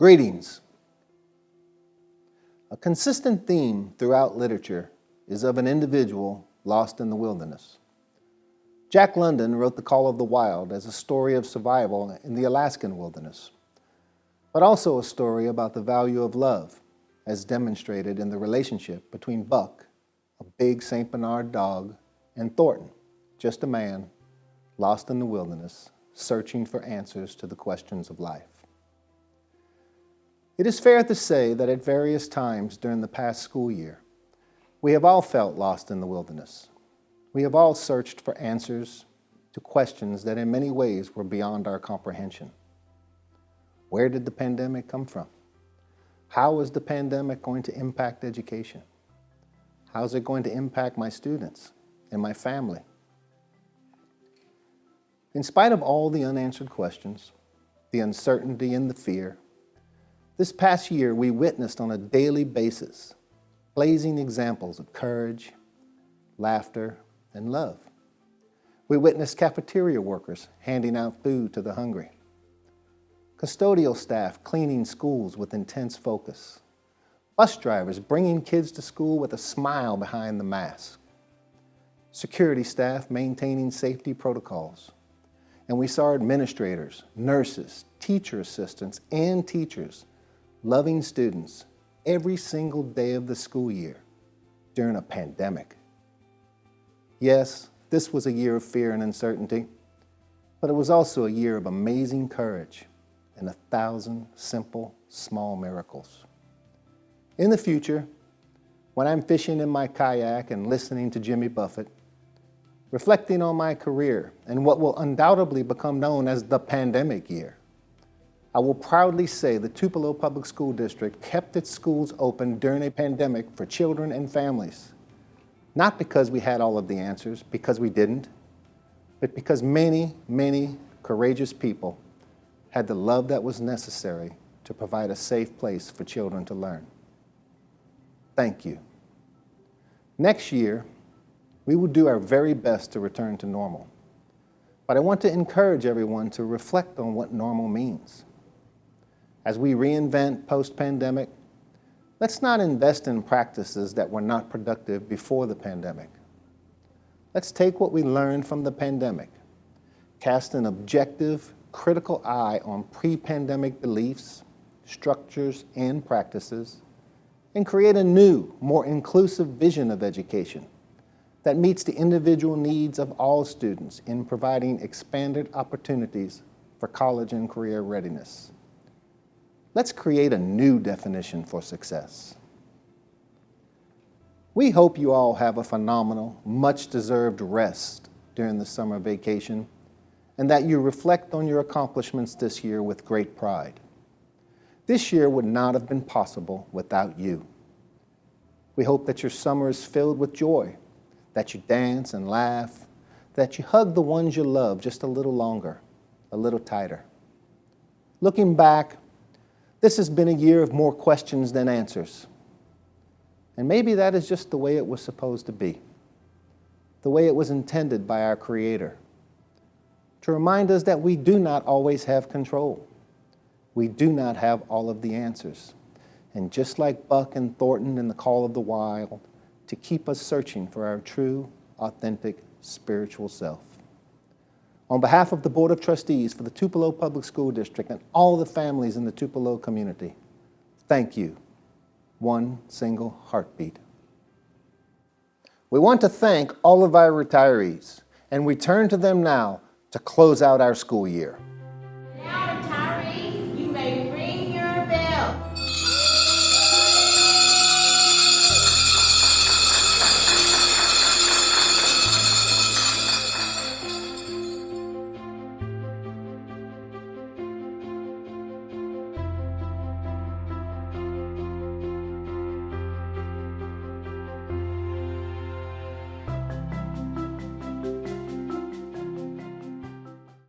Greetings. A consistent theme throughout literature is of an individual lost in the wilderness. Jack London wrote The Call of the Wild as a story of survival in the Alaskan wilderness, but also a story about the value of love, as demonstrated in the relationship between Buck, a big St. Bernard dog, and Thornton, just a man, lost in the wilderness, searching for answers to the questions of life. It is fair to say that at various times during the past school year, we have all felt lost in the wilderness. We have all searched for answers to questions that in many ways were beyond our comprehension. Where did the pandemic come from? How is the pandemic going to impact education? How is it going to impact my students and my family? In spite of all the unanswered questions, the uncertainty and the fear, this past year we witnessed on a daily basis blazing examples of courage, laughter, and love. We witnessed cafeteria workers handing out food to the hungry, custodial staff cleaning schools with intense focus, bus drivers bringing kids to school with a smile behind the mask, security staff maintaining safety protocols, and we saw administrators, nurses, teacher assistants, and teachers loving students every single day of the school year during a pandemic. Yes, this was a year of fear and uncertainty, but it was also a year of amazing courage and 1,000 simple, small miracles. In the future, when I'm fishing in my kayak and listening to Jimmy Buffett, reflecting on my career and what will undoubtedly become known as the pandemic year, I will proudly say the Tupelo Public School District kept its schools open during a pandemic for children and families. Not because we had all of the answers, because we didn't, but because many, many courageous people had the love that was necessary to provide a safe place for children to learn. Thank you. Next year, we will do our very best to return to normal. But I want to encourage everyone to reflect on what normal means. As we reinvent post-pandemic, let's not invest in practices that were not productive before the pandemic. Let's take what we learned from the pandemic, cast an objective, critical eye on pre-pandemic beliefs, structures, and practices, and create a new, more inclusive vision of education that meets the individual needs of all students in providing expanded opportunities for college and career readiness. Let's create a new definition for success. We hope you all have a phenomenal, much-deserved rest during the summer vacation, and that you reflect on your accomplishments this year with great pride. This year would not have been possible without you. We hope that your summer is filled with joy, that you dance and laugh, that you hug the ones you love just a little longer, a little tighter. Looking back, this has been a year of more questions than answers. And maybe that is just the way it was supposed to be, the way it was intended by our Creator, to remind us that we do not always have control. We do not have all of the answers. And just like Buck and Thornton in The Call of the Wild, to keep us searching for our true, authentic, spiritual self. On behalf of the Board of Trustees for the Tupelo Public School District and all the families in the Tupelo community, thank you. One single heartbeat. We want to thank all of our retirees, and we turn to them now to close out our school year.